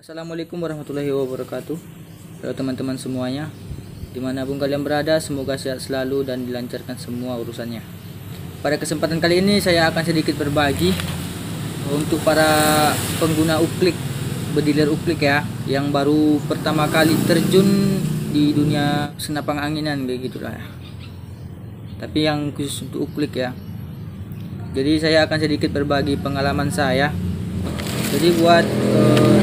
Assalamualaikum warahmatullahi wabarakatuh. Halo teman-teman semuanya, dimanapun kalian berada, semoga sehat selalu dan dilancarkan semua urusannya. Pada kesempatan kali ini saya akan sedikit berbagi untuk para pengguna uklik, bediler uklik ya, yang baru pertama kali terjun di dunia senapang anginan kayak gitulah ya. Tapi yang khusus untuk uklik ya. Jadi saya akan sedikit berbagi pengalaman saya. Jadi buat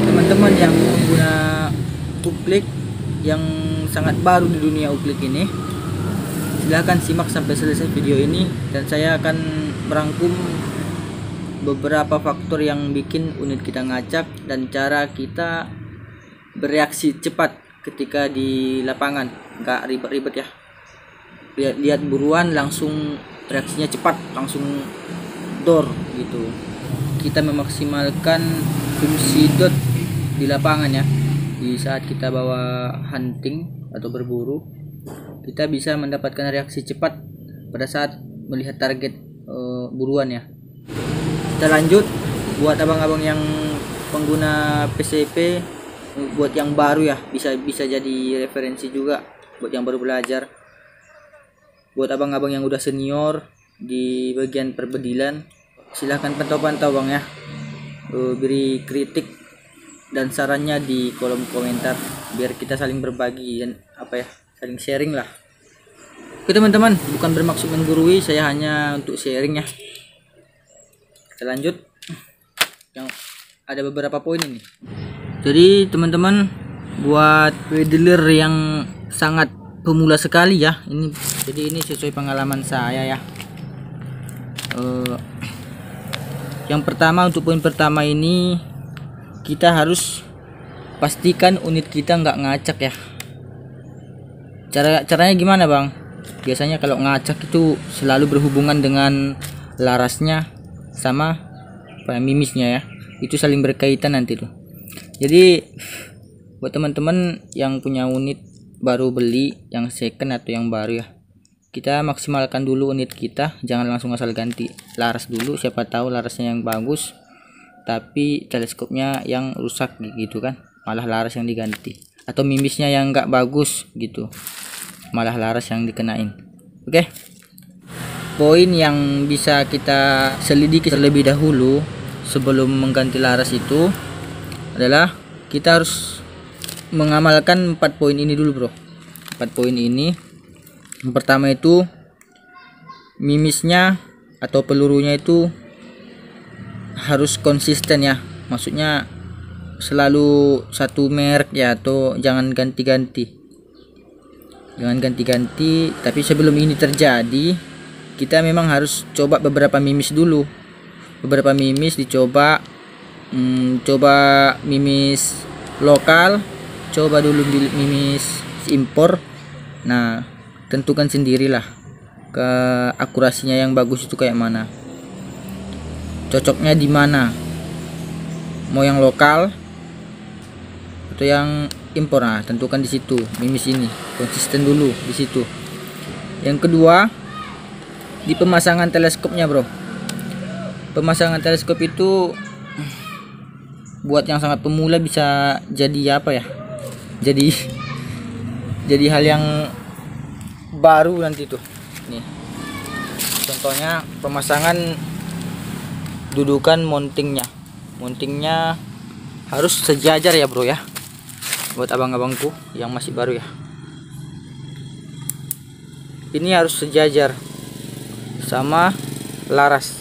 teman-teman yang pengguna uklik yang sangat baru di dunia uklik ini, silahkan simak sampai selesai video ini, dan saya akan merangkum beberapa faktor yang bikin unit kita ngacak dan cara kita bereaksi cepat ketika di lapangan. Nggak ribet-ribet ya, lihat buruan langsung, reaksinya cepat, langsung door gitu. Kita memaksimalkan fungsi dot di lapangan ya. Di saat kita bawa hunting atau berburu, kita bisa mendapatkan reaksi cepat pada saat melihat target buruan ya. Kita lanjut buat abang-abang yang pengguna PCP, buat yang baru ya, bisa jadi referensi juga buat yang baru belajar. Buat abang-abang yang udah senior di bagian perbedilan, silahkan pantau-pantau bang ya, beri kritik dan sarannya di kolom komentar biar kita saling berbagi dan saling sharing lah. Oke teman-teman, bukan bermaksud menggurui, saya hanya untuk sharing ya. Kita lanjut, yang ada beberapa poin ini. Jadi teman-teman, buat dealer yang sangat pemula sekali ya, jadi ini sesuai pengalaman saya ya. Yang pertama, untuk poin pertama ini, kita harus pastikan unit kita nggak ngacak ya. Caranya gimana bang? Biasanya kalau ngacak itu selalu berhubungan dengan larasnya sama mimisnya ya. Itu saling berkaitan nanti tuh. Jadi buat teman-teman yang punya unit baru beli, yang second atau yang baru ya, kita maksimalkan dulu unit kita, jangan langsung asal ganti laras dulu. Siapa tahu larasnya yang bagus tapi teleskopnya yang rusak gitu kan, malah laras yang diganti, atau mimisnya yang enggak bagus gitu, malah laras yang dikenain. Oke, poin yang bisa kita selidiki terlebih dahulu sebelum mengganti laras itu adalah kita harus mengamalkan 4 poin ini dulu bro. 4 poin ini, yang pertama itu mimisnya atau pelurunya itu harus konsisten ya, maksudnya selalu satu merek ya, atau jangan ganti-ganti. Tapi sebelum ini terjadi, kita memang harus coba beberapa mimis dulu. Beberapa mimis dicoba, coba mimis lokal, coba dulu mimis impor. Nah, tentukan sendirilah keakurasinya yang bagus itu kayak mana, cocoknya di mana, mau yang lokal atau yang impor. Nah, tentukan di situ, mimis ini konsisten dulu di situ. Yang kedua, di pemasangan teleskopnya bro. Pemasangan teleskop itu buat yang sangat pemula bisa jadi jadi hal yang baru nanti tuh. Nih contohnya, pemasangan dudukan mountingnya harus sejajar ya bro ya, buat abang-abangku yang masih baru ya. Ini harus sejajar sama laras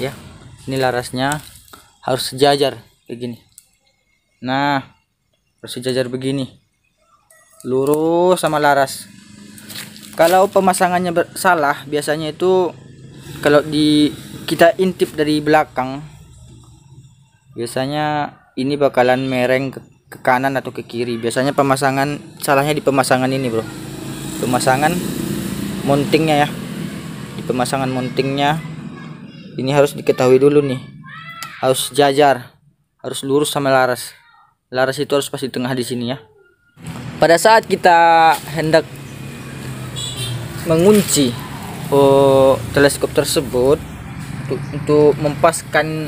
ya. Ini larasnya harus sejajar kayak gini. Nah, harus sejajar begini, lurus sama laras. Kalau pemasangannya salah, biasanya itu kalau kita intip dari belakang, biasanya ini bakalan mereng ke kanan atau ke kiri. Biasanya pemasangan salahnya di pemasangan ini bro, pemasangan mountingnya ya. Di pemasangan mountingnya ini harus diketahui dulu nih, harus sejajar, harus lurus sama laras. Laras itu harus pas di tengah di sini ya. Pada saat kita hendak mengunci teleskop tersebut untuk mempaskan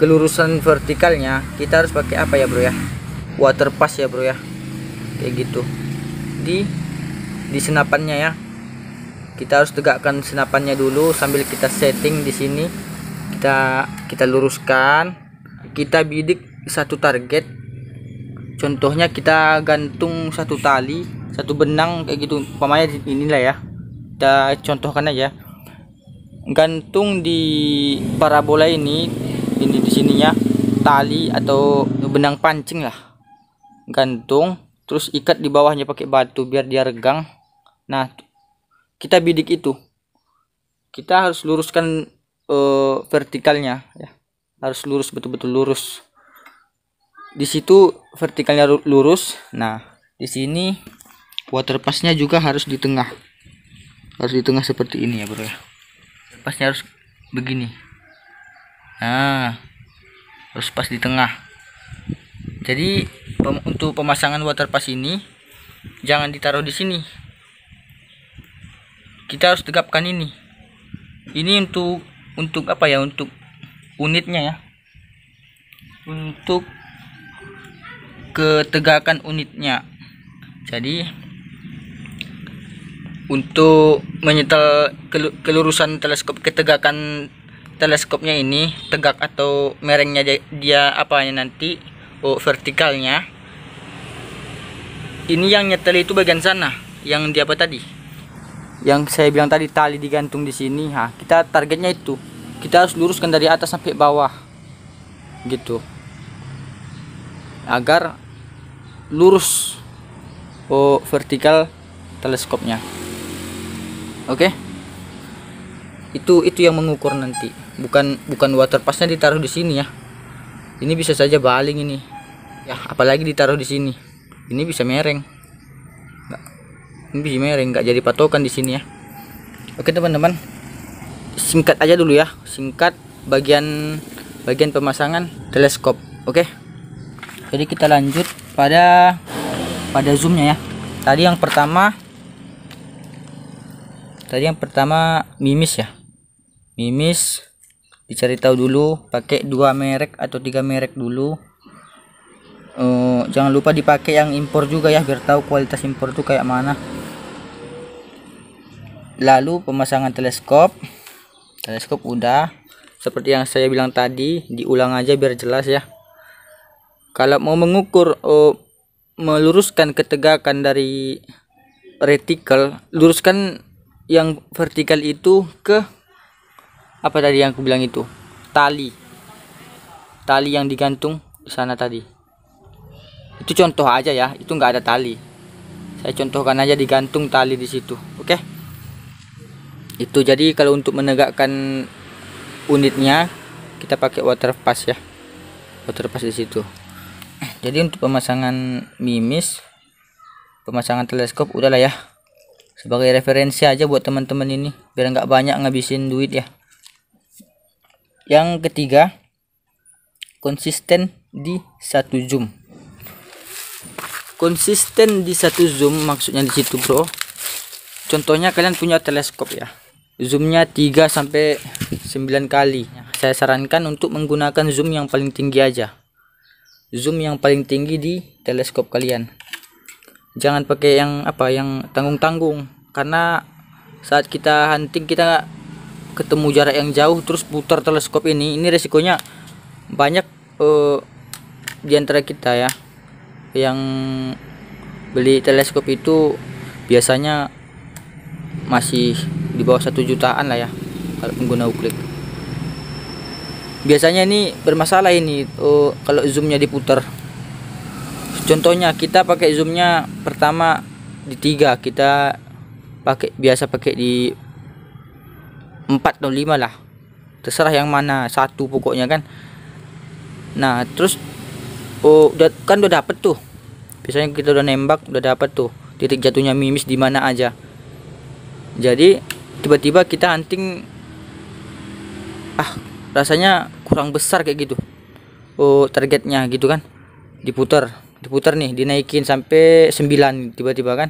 kelurusan vertikalnya kita harus pakai apa ya bro ya, water pass ya bro ya, kayak gitu di senapannya ya. Kita harus tegakkan senapannya dulu sambil kita setting di sini, kita luruskan, kita bidik satu target. Contohnya kita gantung satu tali, satu benang kayak gitu, umpamanya inilah ya, kita contohkan aja, gantung di parabola ini di sininya tali atau benang pancing lah, gantung terus ikat di bawahnya pakai batu biar dia regang. Nah kita bidik itu, kita harus luruskan vertikalnya ya, harus lurus, betul-betul lurus. Di situ vertikalnya lurus. Nah di sini water passnya juga harus di tengah, seperti ini ya bro ya, pasnya harus begini. Nah harus pas di tengah. Jadi untuk pemasangan water pass ini jangan ditaruh di sini, kita harus tegapkan ini untuk apa ya, untuk unitnya ya, untuk ketegakan unitnya. Jadi untuk menyetel kelurusan teleskop, ketegakan teleskopnya ini tegak atau merengnya dia apanya nanti, vertikalnya ini yang nyetel itu bagian sana, yang di apa tadi, yang saya bilang tadi tali digantung di sini. Nah kita targetnya itu kita harus luruskan dari atas sampai bawah gitu, agar lurus vertikal teleskopnya. Oke, itu yang mengukur nanti, bukan water passnya ditaruh di sini ya. Ini bisa saja baling ini ya, apalagi ditaruh di sini, ini bisa mereng, nggak jadi patokan di sini ya. Oke teman-teman, singkat aja dulu ya, singkat bagian pemasangan teleskop. Oke, jadi kita lanjut pada zoomnya ya. Tadi yang pertama mimis ya, mimis dicari tahu dulu, pakai 2 merek atau 3 merek dulu. Jangan lupa dipakai yang impor juga ya, biar tahu kualitas impor itu kayak mana. Lalu pemasangan teleskop udah seperti yang saya bilang tadi, diulang aja biar jelas ya. Kalau mau mengukur meluruskan ketegakan dari retikel, luruskan yang vertikal itu ke apa tadi yang aku bilang itu, tali yang digantung di sana tadi. Itu contoh aja ya, itu nggak ada tali, saya contohkan aja digantung tali di situ. Oke, itu jadi kalau untuk menegakkan unitnya kita pakai water pass ya, water pass di situ. Jadi untuk pemasangan mimis, pemasangan teleskop udahlah ya, sebagai referensi aja buat teman-teman ini, biar nggak banyak ngabisin duit ya. Yang ketiga, konsisten di satu zoom. Konsisten di satu zoom maksudnya di situ bro, contohnya kalian punya teleskop ya, zoomnya 3 sampai 9 kali. Saya sarankan untuk menggunakan zoom yang paling tinggi aja, zoom yang paling tinggi di teleskop kalian. Jangan pakai yang tanggung-tanggung, karena saat kita hunting kita ketemu jarak yang jauh terus putar teleskop ini resikonya banyak. Di antara kita ya yang beli teleskop itu biasanya masih di bawah 1 jutaan lah ya kalau pengguna uklik. Biasanya ini bermasalah ini kalau zoomnya diputar. Contohnya kita pakai zoomnya pertama di 3, kita biasa pakai di 4 atau 5 lah, terserah yang mana, satu pokoknya kan. Nah terus udah dapet tuh, biasanya kita udah nembak, udah dapet tuh titik jatuhnya mimis di mana aja. Jadi tiba-tiba kita hunting, rasanya kurang besar kayak gitu targetnya gitu kan, diputar nih, dinaikin sampai 9 tiba-tiba kan.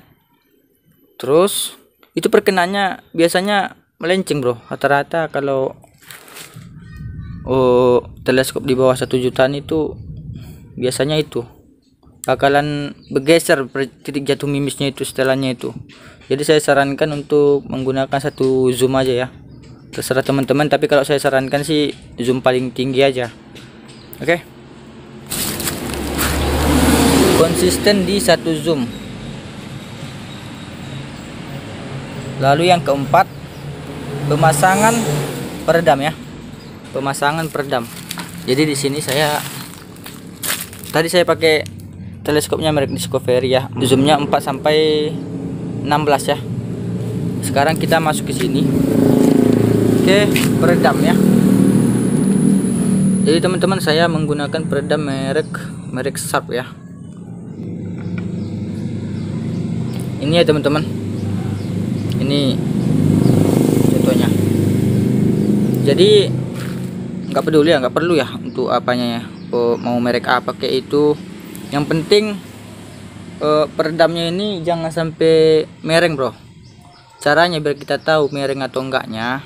Terus itu perkenanya biasanya melenceng bro, rata-rata kalau teleskop di bawah 1 jutaan itu biasanya itu bakalan bergeser titik jatuh mimisnya itu setelannya itu. Jadi saya sarankan untuk menggunakan satu zoom aja ya, terserah teman-teman, tapi kalau saya sarankan sih zoom paling tinggi aja. Oke, konsisten di satu zoom. Lalu yang keempat, pemasangan peredam ya, pemasangan peredam. Jadi di sini tadi saya pakai teleskopnya merek Discovery ya, zoomnya 4 sampai 16 ya. Sekarang kita masuk ke sini, ke peredam ya. Jadi teman-teman, saya menggunakan peredam merek Sharp ya. Ini ya teman-teman, ini contohnya. Jadi nggak peduli ya, nggak perlu ya untuk apanya ya, mau merek apa kayak itu. Yang penting peredamnya ini jangan sampai mereng bro. Caranya biar kita tahu mereng atau enggaknya,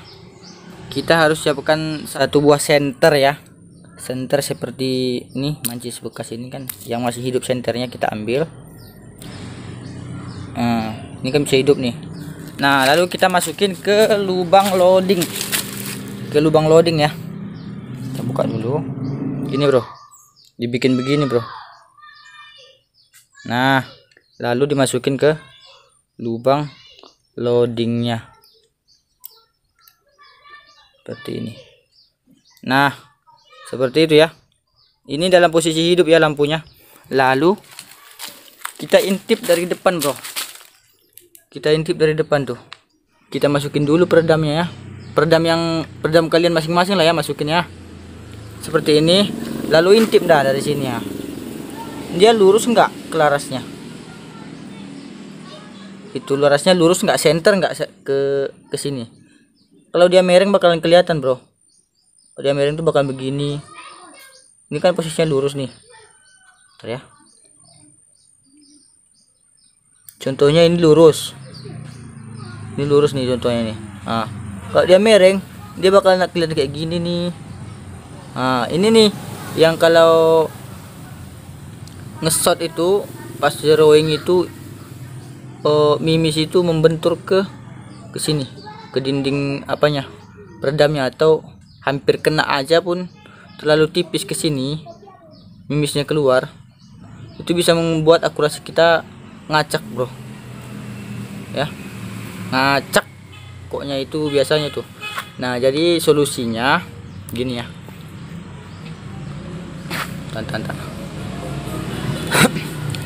kita harus siapkan satu buah senter ya. Senter seperti ini, mancis bekas ini kan yang masih hidup, senternya kita ambil. Ini kan bisa hidup nih. Nah lalu kita masukin ke lubang loading, ya. Kita buka dulu ini bro, dibikin begini bro. Nah lalu dimasukin ke lubang loadingnya seperti ini. Nah seperti itu ya, ini dalam posisi hidup ya lampunya. Lalu kita intip dari depan bro, kita intip dari depan tuh. Kita masukin dulu peredamnya ya, peredam kalian masing-masing lah ya, masukin ya seperti ini. Lalu intip dah dari sini ya, dia lurus enggak kelarasnya, itu larasnya lurus enggak, center enggak ke sini. Kalau dia mereng bakalan kelihatan bro, kalau dia mereng tuh bakalan begini. Ini kan posisinya lurus nih. Bentar ya, contohnya ini lurus, ini lurus nih contohnya nih. Nah kalau dia mereng dia bakalan kelihatan kayak gini nih. Nah ini nih yang kalau nge-shot itu pas drawing itu mimis itu membentur ke sini, ke dinding apanya, peredamnya, atau hampir kena aja pun terlalu tipis ke sini mimisnya keluar, itu bisa membuat akurasi kita ngacak bro ya, ngacak koknya itu biasanya tuh. Nah jadi solusinya gini ya, tantan.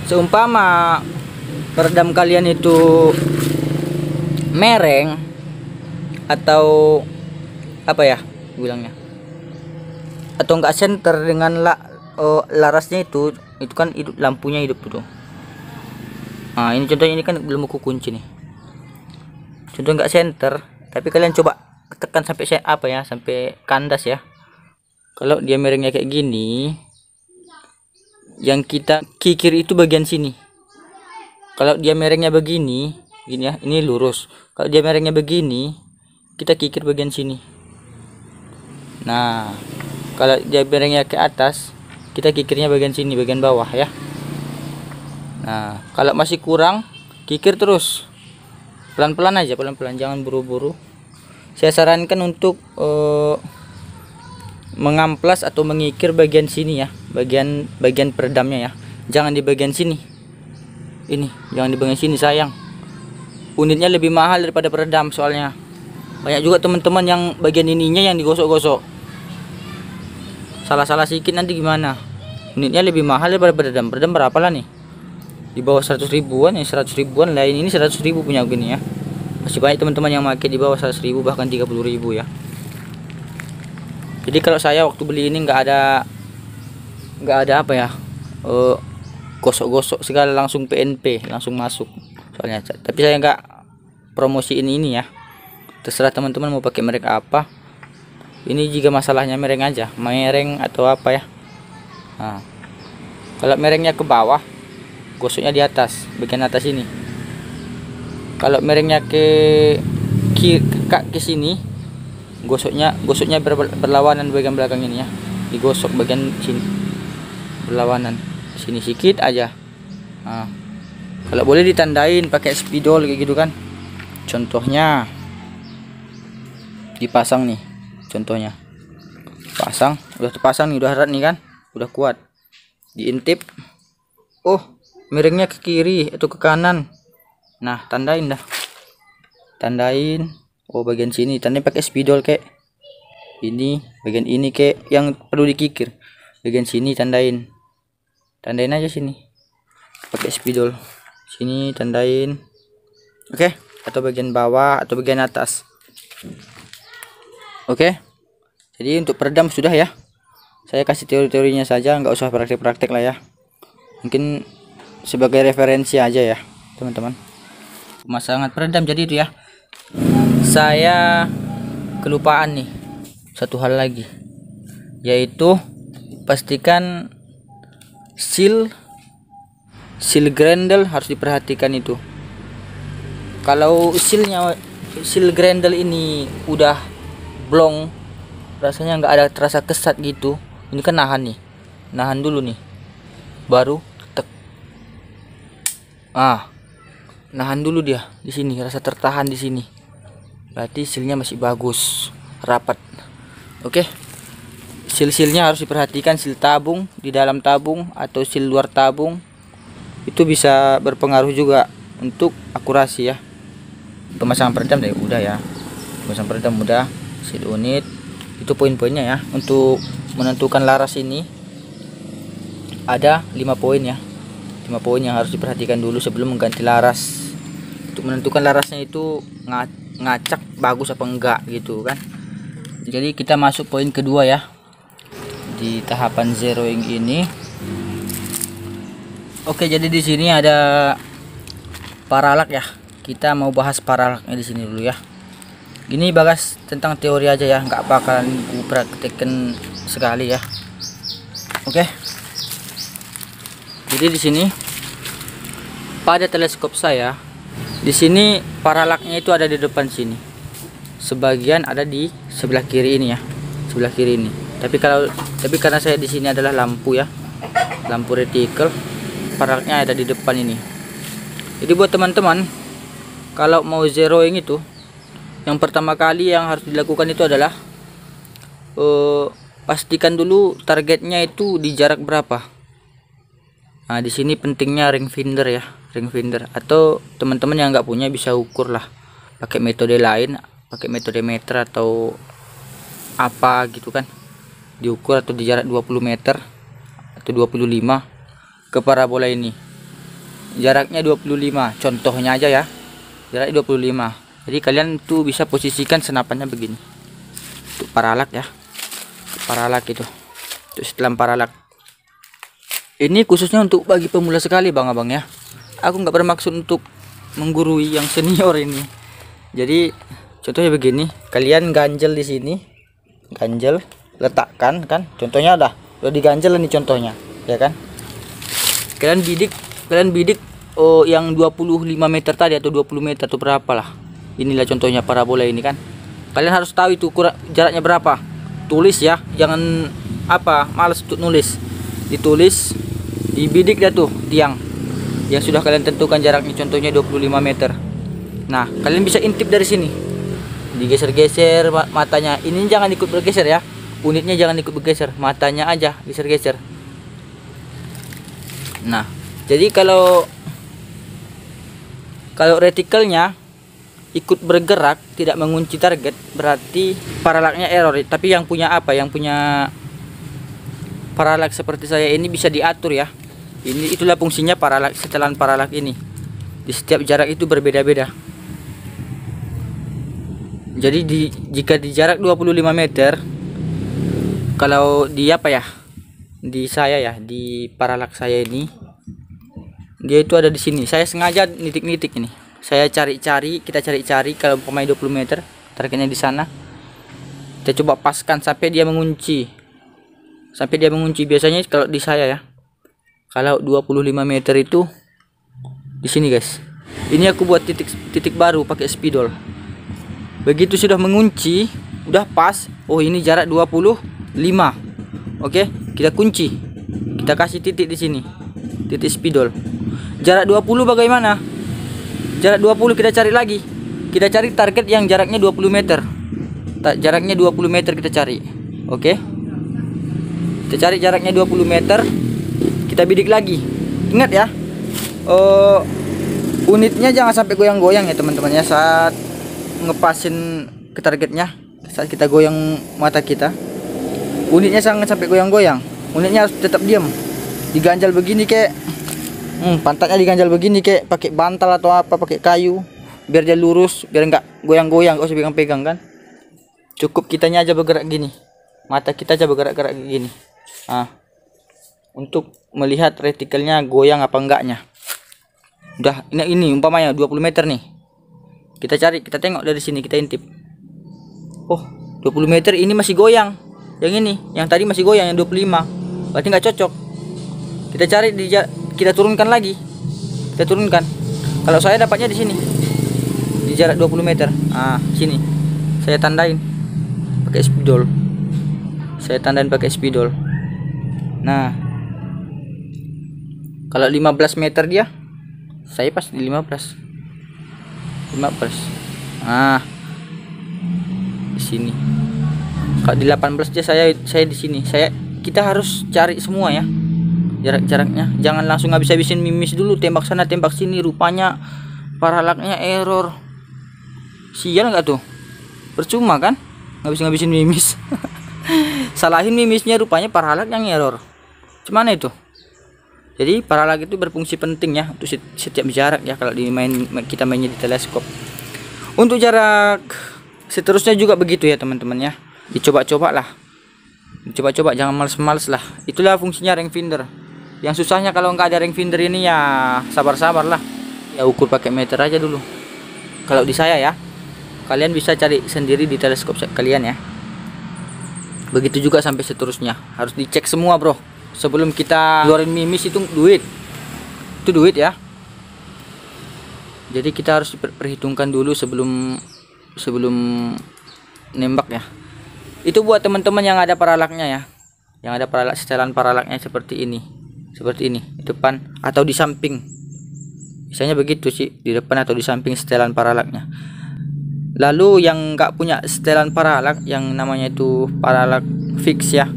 Seumpama peredam kalian itu mereng atau apa ya bilangnya, atau enggak center dengan larasnya itu kan hidup, lampunya hidup tuh. Nah ini contohnya, ini kan belum aku kunci nih, contoh enggak center, tapi kalian coba tekan sampai sampai kandas ya. Kalau dia merengnya kayak gini, yang kita kikir itu bagian sini. Kalau dia merengnya begini, gini ya, ini lurus. Kalau dia merengnya begini, kita kikir bagian sini. Nah, kalau dia merengnya ke atas, kita kikirnya bagian sini, bagian bawah ya. Nah, kalau masih kurang, kikir terus. Pelan-pelan aja, pelan-pelan, jangan buru-buru. Saya sarankan untuk mengamplas atau mengikir bagian sini ya, bagian peredamnya ya, jangan di bagian sini. Ini jangan di bagian sini, sayang, unitnya lebih mahal daripada peredam. Soalnya banyak juga teman-teman yang bagian ininya yang digosok-gosok, salah-salah sedikit nanti gimana, unitnya lebih mahal daripada peredam. Peredam berapa lah nih, di bawah 100 ribuan ya, 100 ribuan lain, ini 100 ribu punya gini ya. Masih banyak teman-teman yang pakai di bawah 100 ribu, bahkan 30 ribu ya. Jadi kalau saya waktu beli ini nggak ada apa ya, gosok-gosok segala, langsung PNP, langsung masuk soalnya. Tapi saya nggak promosiin ini ya, terserah teman-teman mau pakai merek apa. Ini jika masalahnya mereng aja, mereng atau apa ya. Nah, kalau merengnya ke bawah, gosoknya di atas, bagian atas ini. Kalau merengnya ke sini, gosoknya berlawanan bagian belakang ini ya, digosok bagian sini berlawanan, sini sedikit aja. Nah, kalau boleh ditandain pakai spidol kayak gitu kan. Contohnya dipasang nih, contohnya pasang, udah terpasang nih, udah erat nih kan, udah kuat, diintip, oh miringnya ke kiri atau ke kanan. Nah, tandain dah, tandain, oh bagian sini tandain pakai spidol kayak ini, bagian ini kayak yang perlu dikikir, bagian sini tandain aja sini pakai spidol, sini tandain, oke, atau bagian bawah atau bagian atas. Oke, jadi untuk peredam sudah ya, saya kasih teori-teorinya saja, nggak usah praktek-praktek lah ya, mungkin sebagai referensi aja ya teman-teman. Pemasangan peredam jadi itu ya. Saya kelupaan nih satu hal lagi, yaitu pastikan seal grendel harus diperhatikan itu. Kalau seal grendel ini udah blong, rasanya nggak ada terasa kesat gitu, ini kan nahan nih, nahan dulu nih baru tek. Nahan dulu dia di sini, rasa tertahan di sini, berarti sealnya masih bagus, rapat. Oke, seal-sealnya harus diperhatikan, seal tabung di dalam tabung atau seal luar tabung, itu bisa berpengaruh juga untuk akurasi ya. Pemasangan peredam deh udah ya, pemasangan peredam udah, seal unit itu poin-poinnya ya. Untuk menentukan laras ini ada 5 poin ya, 5 poin yang harus diperhatikan dulu sebelum mengganti laras. Untuk menentukan larasnya itu ngacak bagus apa enggak gitu kan. Jadi kita masuk poin kedua ya di tahapan zeroing ini. Oke, jadi di sini ada paralak ya. Kita mau bahas paralaknya di sini dulu ya. Gini Bagas, tentang teori aja ya, nggak bakalan gue praktekkan sekali ya. Oke. Jadi di sini pada teleskop saya, di sini paralaknya itu ada di depan sini. Sebagian ada di sebelah kiri ini ya, sebelah kiri ini. Tapi karena saya di sini adalah lampu ya, lampu reticle, paralaknya ada di depan ini. Jadi buat teman-teman, kalau mau zeroing itu, yang pertama kali yang harus dilakukan itu adalah pastikan dulu targetnya itu di jarak berapa. Nah, di sini pentingnya ring finder ya, ring finder. Atau teman-teman yang nggak punya bisa ukur lah, pakai metode lain, pakai metode meter atau apa gitu kan, diukur atau di jarak 20 meter atau 25 ke parabola ini. Jaraknya 25, contohnya aja ya, jarak 25. Jadi kalian tuh bisa posisikan senapannya begini untuk paralak ya, paralak itu, untuk setelan paralak. Ini khususnya untuk bagi pemula sekali bang abang ya, aku nggak bermaksud untuk menggurui yang senior ini. Jadi contohnya begini, kalian ganjel di sini, ganjel, letakkan kan, contohnya udah diganjel nih contohnya ya kan. Kalian bidik oh yang 25 meter tadi atau 20 meter atau berapa lah. Inilah contohnya parabola ini kan. Kalian harus tahu itu jaraknya berapa. Tulis ya, jangan males untuk nulis. Ditulis, dibidik dah tuh tiang yang sudah kalian tentukan jaraknya, contohnya 25 meter. Nah, kalian bisa intip dari sini. Digeser-geser matanya. Ini jangan ikut bergeser ya. Unitnya jangan ikut bergeser, matanya aja geser-geser. Nah, jadi kalau retikelnya ikut bergerak tidak mengunci target, berarti paralaknya error. Tapi yang punya paralak seperti saya ini bisa diatur ya. Itulah fungsinya paralak, setelan paralak ini. Di setiap jarak itu berbeda-beda. Jadi jika di jarak 25 meter, kalau di di saya ya, di paralak saya ini, dia itu ada di sini. Saya sengaja nitik-nitik ini. Kita cari-cari kalau pemain 20 meter, targetnya di sana. Kita coba paskan sampai dia mengunci. Biasanya kalau di saya ya, kalau 25 meter itu di sini guys. Ini aku buat titik baru pakai spidol. Begitu sudah mengunci, udah pas. Oh, ini jarak 25. Oke, kita kunci. Kita kasih titik di sini. Titik spidol. Jarak 20 bagaimana? Jarak 20 kita cari lagi. Kita cari target yang jaraknya 20 meter. Jaraknya 20 meter kita cari. Oke. Kita cari jaraknya 20 meter. Kita bidik lagi. Ingat ya. Unitnya jangan sampai goyang-goyang ya teman-teman ya, saat ngepasin ke targetnya. Saat kita goyang mata kita, unitnya jangan sampai goyang-goyang. Unitnya harus tetap diam. Diganjal begini kayak pantatnya diganjal begini kayak pakai bantal atau apa, pakai kayu biar dia lurus, biar nggak goyang-goyang. Gak usah pegang-pegang kan. Cukup kitanya aja bergerak gini. Mata kita aja bergerak-gerak gini. Nah, untuk melihat retikelnya goyang apa enggaknya. Udah, ini umpamanya 20 meter nih. Kita cari, kita tengok dari sini, kita intip. Oh, 20 meter ini masih goyang. Yang ini, yang tadi masih goyang, yang 25. Berarti nggak cocok. Kita cari kita turunkan lagi. Kita turunkan. Kalau saya dapatnya di sini. Di jarak 20 meter. Ah, sini. Saya tandain pakai spidol. Saya tandain pakai spidol. Nah, kalau 15 meter dia, saya pas di 15. Ah, di sini. Kalau di 18 dia saya di sini. Kita harus cari semua ya. Jarak-jaraknya. Jangan langsung habis-habisin mimis dulu, tembak sana tembak sini, rupanya paralaknya error. Sial nggak tuh? Percuma kan? Ngabisin mimis. Salahin mimisnya, rupanya paralak yang error. Cuman itu. Jadi paralak itu berfungsi penting ya untuk setiap jarak ya kalau kita mainnya di teleskop. Untuk jarak seterusnya juga begitu ya teman-teman ya. Dicoba-coba lah. Dicoba-coba, jangan males-males lah. Itulah fungsinya rangefinder. Yang susahnya kalau nggak ada rangefinder ini ya sabar-sabar lah. Ya ukur pakai meter aja dulu. Kalau di saya ya. Kalian bisa cari sendiri di teleskop kalian ya. Begitu juga sampai seterusnya. Harus dicek semua, bro. Sebelum kita keluarin mimis itu duit. Itu duit ya. Jadi kita harus perhitungkan dulu sebelum nembak ya. Itu buat teman-teman yang ada paralaknya ya. Yang ada paralak, setelan paralaknya seperti ini. Seperti ini, di depan atau di samping. Biasanya begitu sih, di depan atau di samping setelan paralaknya. Lalu yang nggak punya setelan paralak, yang namanya itu paralak fix ya.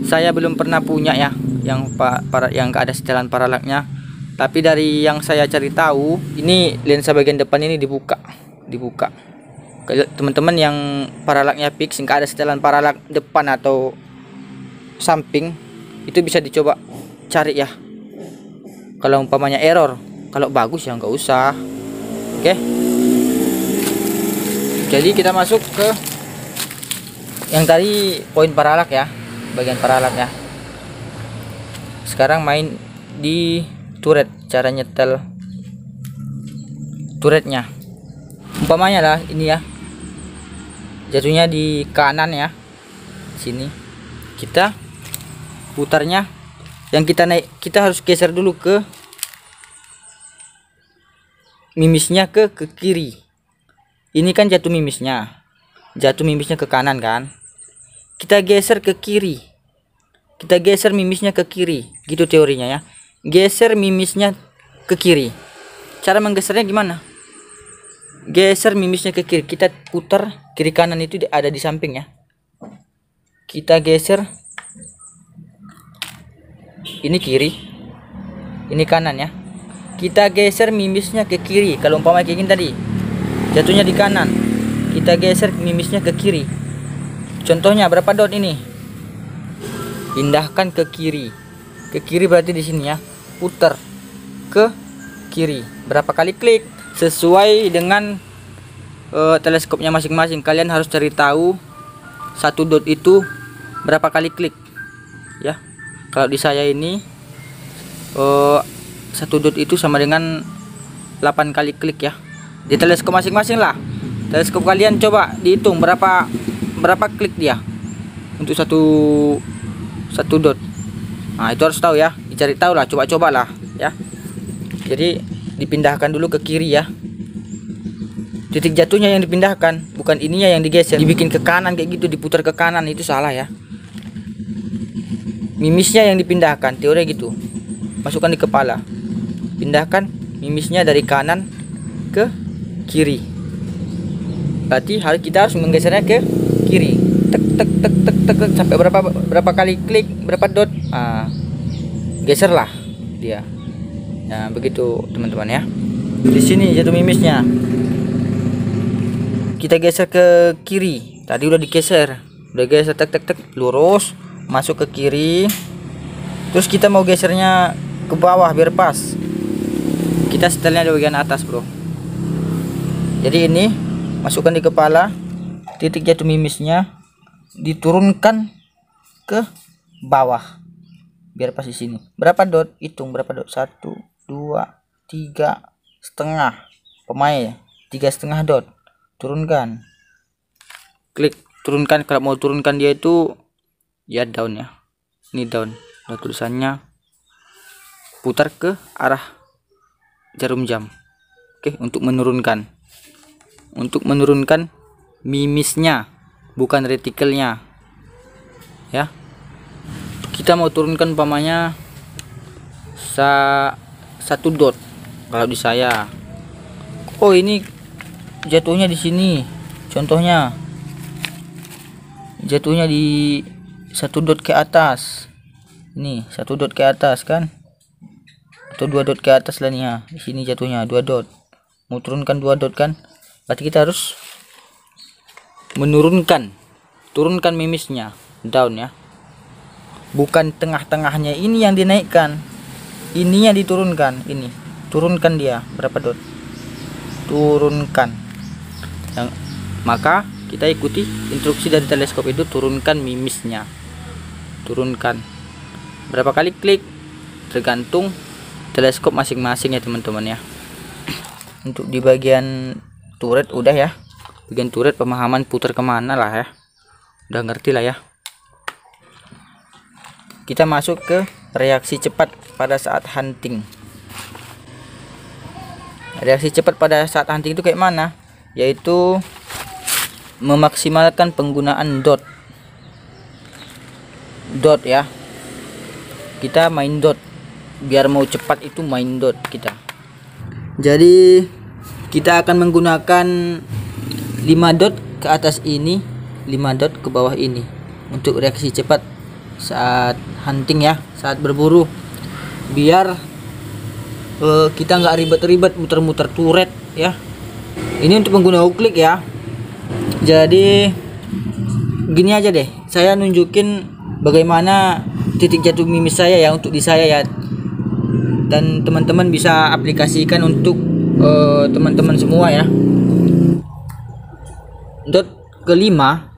Saya belum pernah punya ya, yang nggak ada setelan paralaknya. Tapi dari yang saya cari tahu, ini lensa bagian depan ini dibuka. Teman-teman yang paralaknya fix, nggak ada setelan paralak depan atau samping, itu bisa dicoba cari ya. Kalau umpamanya error, kalau bagus ya nggak usah. Oke. Jadi kita masuk ke yang tadi poin paralak ya. Bagian paralak ya. Sekarang main di turret, cara nyetel turretnya. Umpamanya lah ini ya, jatuhnya di kanan ya, sini. Kita putarnya, yang kita naik, kita harus geser dulu ke mimisnya ke kiri. Ini kan jatuh mimisnya ke kanan kan. Kita geser ke kiri. Kita geser mimisnya ke kiri. Gitu teorinya ya. Geser mimisnya ke kiri. Cara menggesernya gimana? Geser mimisnya ke kiri. Kita putar, kiri kanan itu ada di samping ya. Kita geser. Ini kiri. Ini kanan ya. Kita geser mimisnya ke kiri. Kalau umpamanya kayak gini tadi, jatuhnya di kanan. Kita geser mimisnya ke kiri. Contohnya berapa dot ini? Pindahkan ke kiri. Ke kiri berarti di sini ya. Putar ke kiri. Berapa kali klik? Sesuai dengan teleskopnya masing-masing. Kalian harus cari tahu satu dot itu berapa kali klik. Ya. Kalau di saya ini satu dot itu sama dengan 8 kali klik ya. Di teleskop masing-masing lah. Teleskop kalian coba dihitung berapa klik dia untuk satu dot. Nah, itu harus tahu ya, dicari tahu lah, coba-coba lah ya. Jadi dipindahkan dulu ke kiri ya. Titik jatuhnya yang dipindahkan, bukan ininya yang digeser. Dibikin ke kanan kayak gitu, diputar ke kanan, itu salah ya. Mimisnya yang dipindahkan, teori gitu. Masukkan di kepala. Pindahkan mimisnya dari kanan ke kiri. Berarti kita harus menggesernya ke kiri. Tek tek tek tek tek, tek sampai berapa kali klik, berapa dot. Geserlah dia. Nah, begitu teman-teman ya. Di sini jatuh mimisnya. Kita geser ke kiri. Tadi udah digeser. Udah geser tek tek tek, lurus masuk ke kiri. Terus kita mau gesernya ke bawah biar pas. Kita setelnya di bagian atas, bro. Jadi ini masukkan di kepala, titik jatuh mimisnya diturunkan ke bawah biar pas di sini. Berapa dot? Hitung berapa dot? 1 2 3 setengah. Pemain ya, 3,5 dot. Turunkan, klik turunkan. Kalau mau turunkan dia itu ya down ya, ini down. Ada tulisannya, putar ke arah jarum jam. Oke, untuk menurunkan mimisnya, bukan retikelnya ya. Kita mau turunkan umpamanya 1 dot. Kalau di saya, oh ini jatuhnya di sini, contohnya jatuhnya di 1 dot ke atas. Ini 1 dot ke atas kan, atau 2 dot ke atas lah nih ya. Di sini jatuhnya 2 dot. Mau turunkan 2 dot kan, berarti kita harus turunkan mimisnya, down ya. Bukan tengah-tengahnya ini yang dinaikkan, ini yang diturunkan. Ini turunkan dia berapa dot, turunkan. Maka kita ikuti instruksi dari teleskop itu, turunkan mimisnya. Turunkan berapa kali klik tergantung teleskop masing-masing ya teman-teman ya. Untuk di bagian turret udah ya, bagian turret pemahaman putar kemana lah ya, udah ngerti lah ya. Kita masuk ke reaksi cepat pada saat hunting. Reaksi cepat pada saat hunting itu kayak mana? Yaitu memaksimalkan penggunaan dot ya. Kita main dot biar mau cepat, itu main dot kita. Jadi kita akan menggunakan 5 dot ke atas ini, 5 dot ke bawah ini untuk reaksi cepat saat hunting ya, saat berburu. Biar kita nggak ribet-ribet muter-muter turret ya. Ini untuk pengguna uklik ya. Jadi gini aja deh, saya nunjukin bagaimana titik jatuh mimis saya ya, untuk di saya ya, dan teman-teman bisa aplikasikan untuk teman-teman semua ya. Dot kelima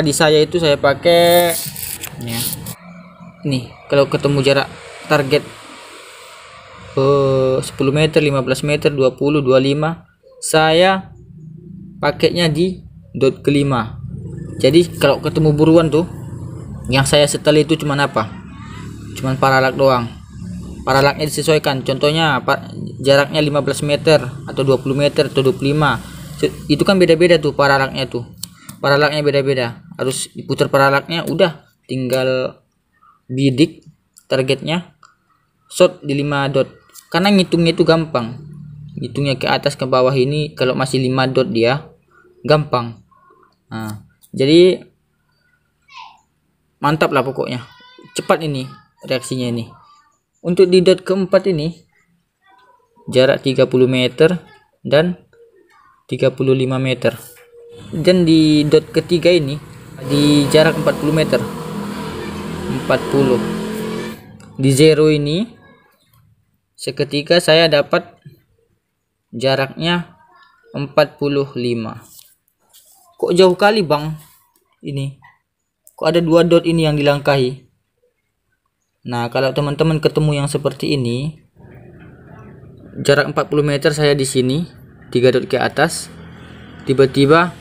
di saya itu saya pakai ya. Nih, kalau ketemu jarak target 10 meter, 15 meter, 20, 25, saya pakainya di dot kelima. Jadi kalau ketemu buruan tuh, yang saya setel itu cuman apa? Cuman paralak doang. Paralaknya disesuaikan. Contohnya jaraknya 15 meter atau 20 meter atau 25. Itu kan beda-beda tuh paralaknya tuh. Paralaknya beda-beda. Harus diputar paralaknya, udah tinggal bidik targetnya, shot di 5 dot. Karena ngitungnya itu gampang. Ngitungnya ke atas ke bawah ini kalau masih 5 dot dia gampang. Nah, jadi mantap lah pokoknya, cepat ini reaksinya ini. Untuk di dot keempat ini jarak 30 meter dan 35 meter, dan di dot ketiga ini di jarak 40 meter, 40. Di zero ini seketika saya dapat jaraknya 45. Kok jauh kali bang ini, kok ada 2 dot ini yang dilangkahi. Nah, kalau teman-teman ketemu yang seperti ini, jarak 40 meter saya di sini 3 dot ke atas, tiba-tiba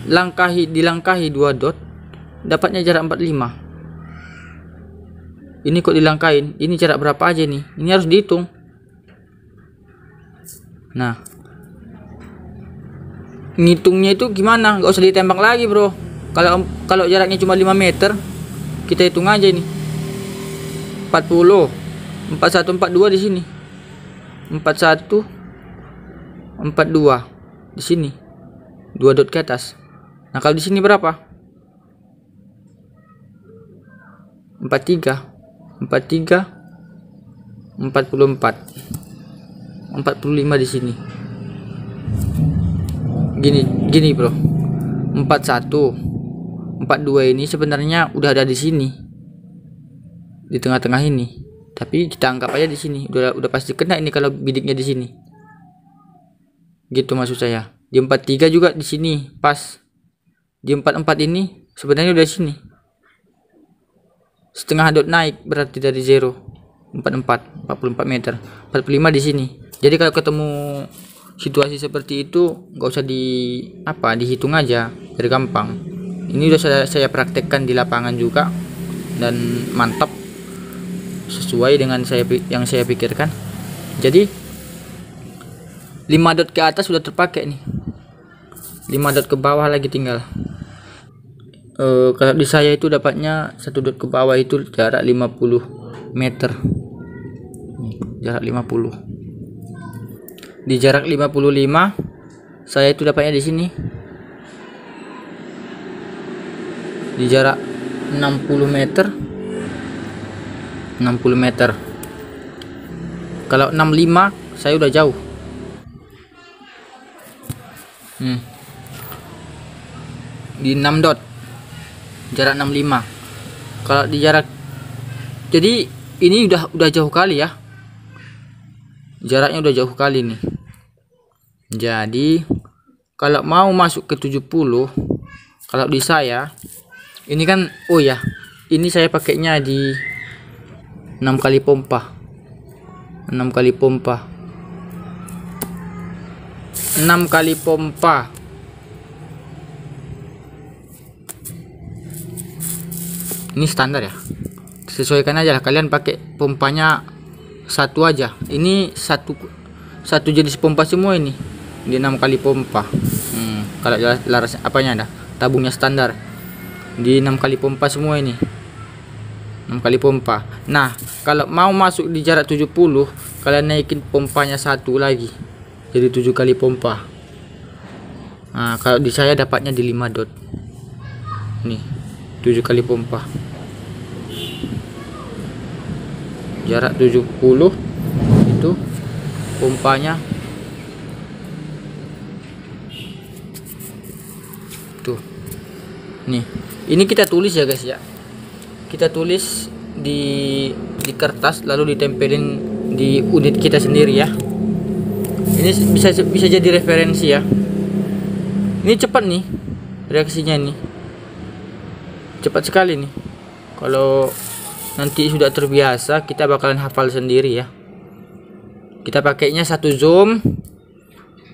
dilangkahi 2 dot, dapatnya jarak 45. Ini kok dilangkahin, ini jarak berapa aja nih, ini harus dihitung. Nah, ngitungnya itu gimana, nggak usah ditembak lagi bro. Kalau jaraknya cuma 5 meter, kita hitung aja ini 40 41 42 di sini, 41 42 di sini, 2 dot ke atas. Nah kalau di sini berapa? 43 44 45 di sini. Gini bro, 41 42 ini sebenarnya udah ada di sini, di tengah-tengah ini, tapi kita anggap aja di sini udah pasti kena ini kalau bidiknya di sini. Gitu maksud saya. Di 43 juga di sini pas. Di 44 ini sebenarnya udah di sini. Setengah dot naik berarti dari 0. 44 meter. 45 di sini. Jadi kalau ketemu situasi seperti itu nggak usah dihitung aja, biar gampang. Ini udah saya praktekkan di lapangan juga dan mantap, sesuai dengan yang saya pikirkan. Jadi 5 dot ke atas sudah terpakai nih, 5 dot ke bawah lagi tinggal. Kalau di saya itu dapatnya 1 dot ke bawah itu jarak 50 meter, jarak 50. Di jarak 55 saya itu dapatnya di sini, di jarak 60 meter. Kalau 65 saya udah jauh. Di 6 dot jarak 65. Kalau di jarak, jadi ini udah jauh kali ya, jaraknya udah jauh kali nih. Jadi kalau mau masuk ke 70, kalau di saya ini kan, oh ya, ini saya pakainya di 6 kali pompa. 6 kali pompa. Ini standar ya, sesuaikan aja lah, kalian pakai pompanya satu aja. Ini satu jenis pompa semua ini, di 6 kali pompa. Kalau laras apanya ada, tabungnya standar di 6 kali pompa semua ini, 6 kali pompa. Nah kalau mau masuk di jarak 70, kalian naikin pompanya satu lagi jadi 7 kali pompa. Nah kalau di saya dapatnya di 5 dot nih, 7 kali pompa, jarak 70 itu pompanya tuh. Nih ini kita tulis ya guys ya, kita tulis di kertas lalu ditempelin di unit kita sendiri ya. Ini bisa jadi referensi ya. Ini cepat nih reaksinya, nih cepat sekali nih. Kalau nanti sudah terbiasa, kita bakalan hafal sendiri ya. Kita pakainya satu zoom,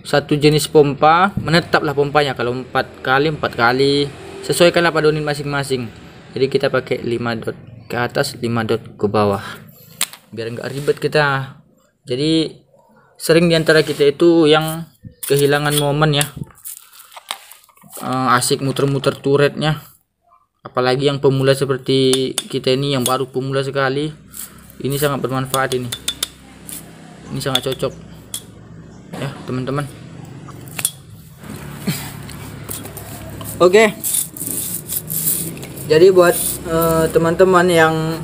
satu jenis pompa, menetaplah pompanya. Kalau 4 kali sesuaikanlah pada unit masing-masing. Jadi kita pakai 5 dot ke atas, 5 dot ke bawah, biar nggak ribet kita. Jadi sering diantara kita itu yang kehilangan momen ya, asik muter-muter turretnya. Apalagi yang pemula seperti kita ini, yang baru pemula sekali, ini sangat bermanfaat ini sangat cocok ya teman-teman. Oke, jadi buat teman-teman yang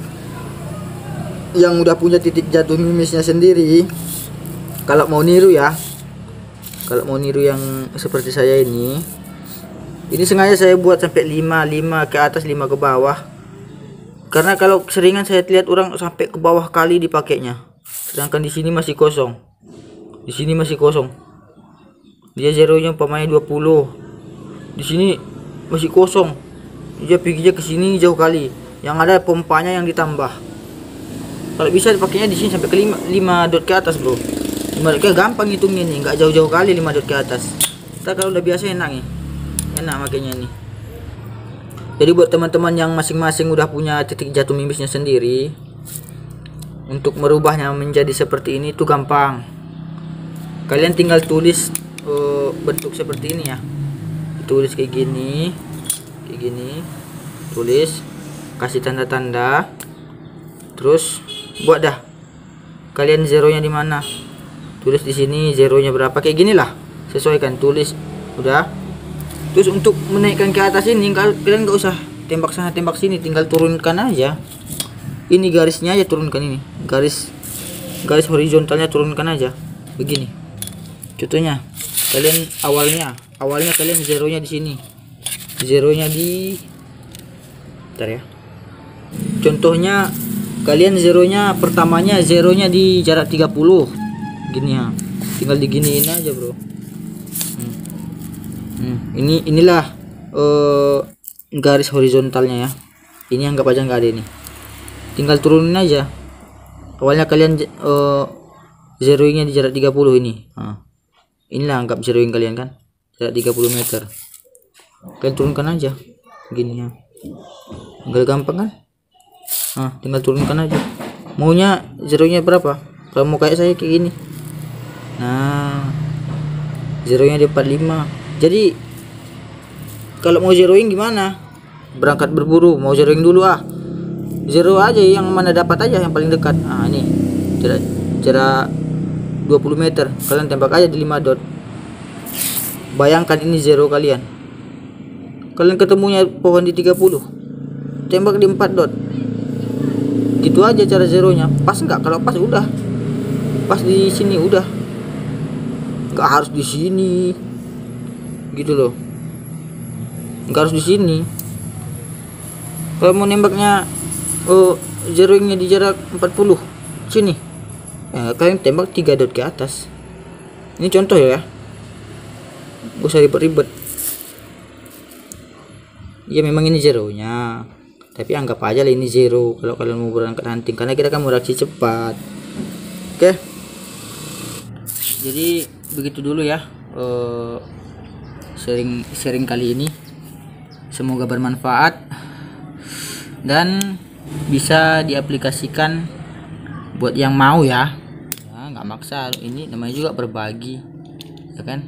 udah punya titik jatuh mimisnya sendiri, kalau mau niru ya, kalau mau niru yang seperti saya ini sengaja saya buat sampai 5 ke atas, 5 ke bawah. Karena kalau seringan saya lihat orang sampai ke bawah kali dipakainya, sedangkan di sini masih kosong. Di sini masih kosong. Dia zeronya umpamanya 20. Di sini masih kosong. Dia perginya ke sini jauh kali. Yang ada pompanya yang ditambah. Kalau bisa dipakainya di sini sampai ke 5 dot ke atas, bro. 5 dot ke gampang hitungnya nih, nggak jauh-jauh kali 5 dot ke atas. Kita kalau udah biasa enak nih. Enak makanya nih. Jadi buat teman-teman yang masing-masing udah punya titik jatuh mimisnya sendiri, untuk merubahnya menjadi seperti ini tuh gampang. Kalian tinggal tulis bentuk seperti ini ya. Tulis kayak gini, tulis, kasih tanda-tanda, terus buat dah. Kalian zeronya di mana? Tulis di sini zeronya berapa, kayak gini lah. Sesuaikan, tulis, udah. Terus untuk menaikkan ke atas ini, kalian nggak usah tembak sana tembak sini, tinggal turunkan aja. Ini garisnya aja turunkan, ini garis horizontalnya turunkan aja, begini. Contohnya, kalian awalnya kalian zeronya di sini, zeronya di, bentar ya. Contohnya kalian zeronya pertamanya zeronya di jarak 30 gini ya, tinggal diginiin aja bro. Inilah garis horizontalnya ya. Ini anggap aja nggak ada, ini tinggal turunin aja. Awalnya kalian zeroingnya di jarak 30 ini. Inilah anggap zeroing kalian kan, jarak 30 meter. Kalian turunkan aja gini ya, nggak gampang kan. Tinggal turunkan aja. Maunya zeronya berapa? Kalau mau kayak saya kayak gini, nah zeronya di 45. Jadi kalau mau zeroing gimana? Berangkat berburu, mau zeroing dulu zero aja yang mana dapat aja, yang paling dekat. Ini jarak 20 meter, kalian tembak aja di 5 dot. Bayangkan ini zero kalian ketemunya pohon di 30, tembak di 4 dot. Gitu aja cara zeronya. Pas nggak? Kalau pas udah pas di sini, udah nggak harus di sini gitu loh, nggak harus di sini. Kalau mau nembaknya zeroingnya di jarak 40 sini, kalian tembak 3 dot ke atas. Ini contoh ya, gak usah ribet-ribet. Ya memang ini zeronya, tapi anggap aja lah ini zero kalau kalian mau berangkat hunting, karena kita kan mau reaksi cepat. Oke, jadi begitu dulu ya sharing kali ini. Semoga bermanfaat dan bisa diaplikasikan buat yang mau ya. Nggak maksa, ini namanya juga berbagi ya kan,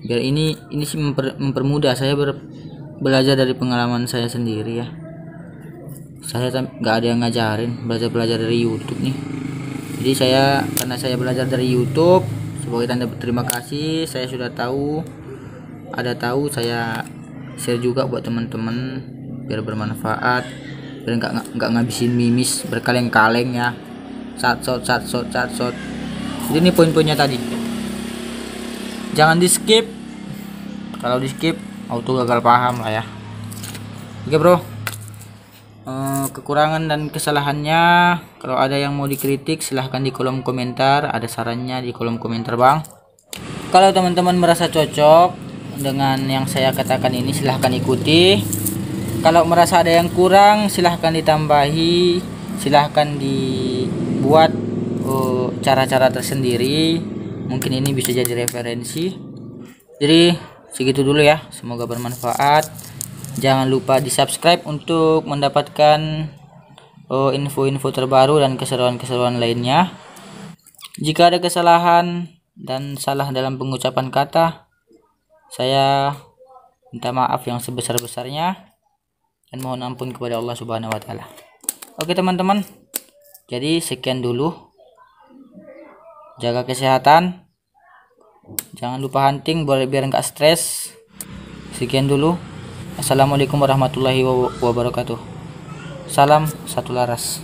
biar ini sih mempermudah saya belajar dari pengalaman saya sendiri ya. Saya nggak ada yang ngajarin, belajar dari YouTube nih. Jadi karena saya belajar dari YouTube, sebagai tanda terima kasih saya sudah tahu, saya share juga buat teman-teman biar bermanfaat, biar nggak ngabisin mimis berkaleng-kaleng ya. Shot. Jadi ini poin-poinnya tadi, jangan di skip. Kalau di skip auto gagal paham lah ya. Oke bro, kekurangan dan kesalahannya kalau ada yang mau dikritik silahkan di kolom komentar, ada sarannya di kolom komentar bang. Kalau teman-teman merasa cocok dengan yang saya katakan ini silahkan ikuti. Kalau merasa ada yang kurang silahkan ditambahi, silahkan dibuat cara-cara tersendiri, mungkin ini bisa jadi referensi. Jadi segitu dulu ya, semoga bermanfaat. Jangan lupa di subscribe untuk mendapatkan info-info terbaru dan keseruan-keseruan lainnya. Jika ada kesalahan dan salah dalam pengucapan kata, saya minta maaf yang sebesar-besarnya dan mohon ampun kepada Allah Subhanahu wa taala. Oke teman-teman, jadi sekian dulu. Jaga kesehatan, jangan lupa hunting biar nggak stres. Sekian dulu. Assalamualaikum warahmatullahi wabarakatuh. Salam satu laras.